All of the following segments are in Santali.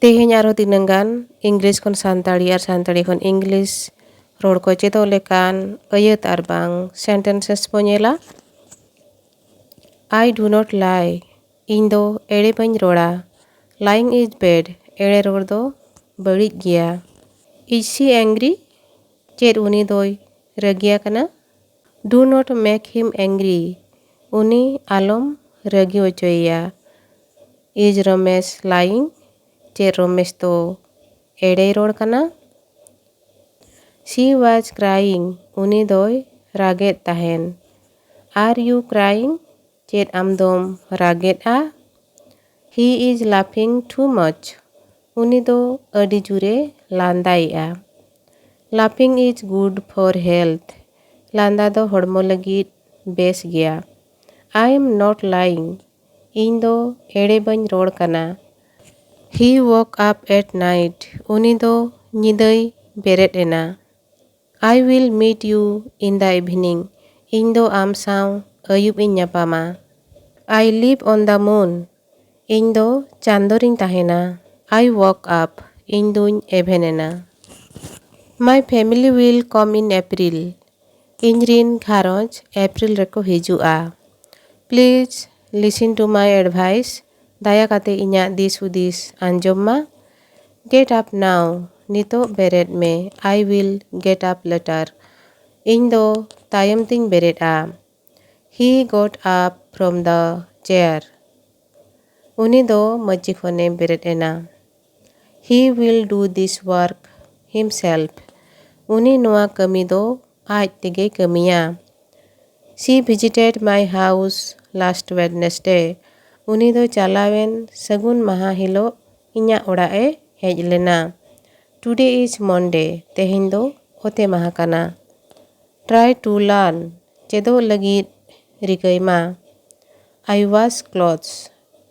तेहेñ आरो तिनांगान इंग्लिश खन सानताड़ी और सानताड़ी खन इंग्लिश रोड को चेदो लेकान अयत आर बांग सेंटेंसेस बो नेला। I do not lie. इन दो एड़े बंज रोड़ा। Lying is bad. एड़े रोड़ दो बड़ी गया। Is she angry? चेद उनी दोई रगिया कना। Do not make him angry. उनी आलम रगी वचोइया। Is Ramesh lying? चेद रमेश तो एड़े रोड़ कना। She was crying. उनी दोई रागेत ताहेन। Are you crying? Chand आमदोम रागेत uh. He is laughing too much. उनी दो अडी जुरे लांदाई आ। Laughing is good for health. लांदा दो हड़मो लगित बेस गया। I am not lying. इन दो एड़े बंज रोड़ कना। He woke up at night. उनी दो निदई बेरेट एना। I will meet you in the evening. इन दो आम साव अयुब इन न्यापामा। I live on the moon. इन दो चांदोरिन ताहेना। I woke up. इन दुन एभेनेना। My family will come in April. इन रिन घारोज एप्रिल रेको हिजुआ। Please listen to my advice. दाया काते इन्या दिस उदिस अंजोमा। Get up now. नितो बेरेट में। I will get up later. इन दो तायम तिंग बेरेट आ। He got up from the chair. उनी दो मज्जी खोने बेरेट एना। He will do this work himself. उनी नुआ कमी दो आज तिगे कमिया। She visited my house last Wednesday. उनी दो चालावेन सगुन महा हिलो इन्या ओड़ाए हेज लेना। Today is Monday. तेहिं दो ओते महा काना। Try to learn. चेदो लगित रिकैमा। I wash clothes.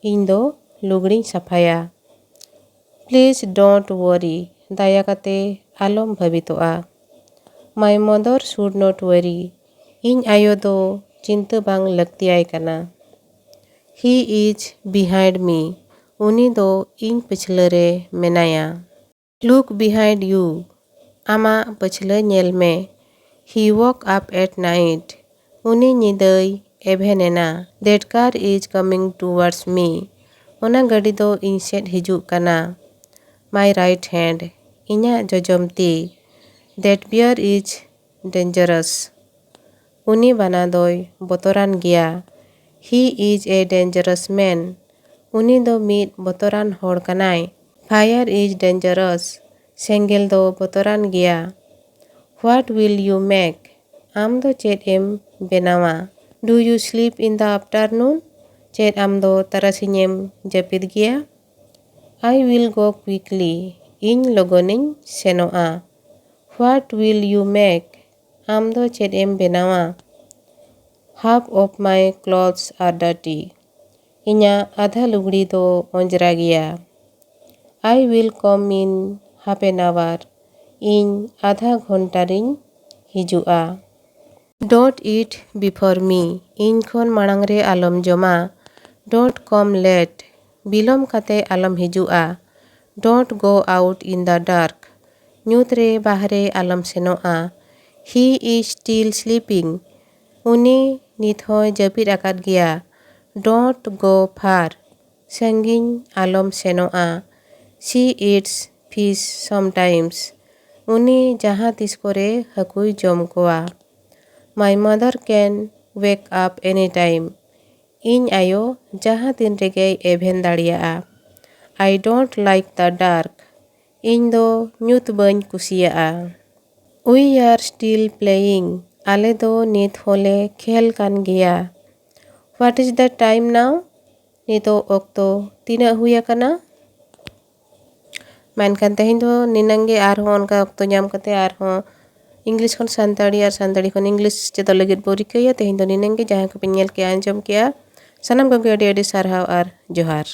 इन दो लुगड़ी सफाया। Please don't worry. दाया काते आलम भवितोआ। My mother should not worry. इन आयो दो चिंता बांग लगतियाय कना। He is behind me. उनी दो इन पिछलरे मेनाया। Look behind you. आमा पिछले नेल में। He woke up at night. उनी निदई एभेनेना। That car is coming towards me. ओना गाड़ी दो इन सेट हिजुक कना। My right hand. इन्या जोजमती। That bear is dangerous. उनी बना दोई बोतरान गया। He is a dangerous man. उनी दो मीत बोतरान होड़ कनाय। Fire is dangerous. सेंगेल दो बोतरान गया। What will you make? आम दो चेद एम बेनावा। Do you sleep in the afternoon? चेद आम दो तरसिनेम जपिद गया। I will go quickly. In लोगोनिन सेनोआ। What will you make? आम दो चेद एम बेनावा। Half of my clothes are dirty. इन्या आधा लुगड़ी दो ओंजरा गया। I will come in half an hour. इन आधा घंटारिन हिजुआ। Don't eat before me. इन खोन मांगरे आलम जमा। Don't come late. बिलोम काते आलम हिजुआ। Don't go out in the dark. न्यूतरे बाहरे आलम सेनोआ। He is still sleeping. उनी नित होय जपिद आकाद गया। Don't go far. संगिन Alam सेनोआ। She eats fish sometimes. उनी जहाँ तिस कोरे हकुई जम कोआ। My mother can wake up anytime. इन आयो जहाँ तिन रेगे एभेन दाड़िया। I don't like the dark. इन दो न्यूत बन कुसिया। We are still playing. आले दो नित होले खेल कान गया। What is the time now? नितो ओक्तो तीना हुया कना। मेनखान तेहिं दो निनंगे आर हो उनका ओक्तो ᱧᱟᱢ कते आर हो इंग्लिश खन सानताड़ी और सानताड़ी खन इंग्लिश चेदो लगित बोरी कया तेहिं दो निनंगे जहां को पेन नेल के आंजम किया। सनम को अडी अडी सारहाव आर जोहार।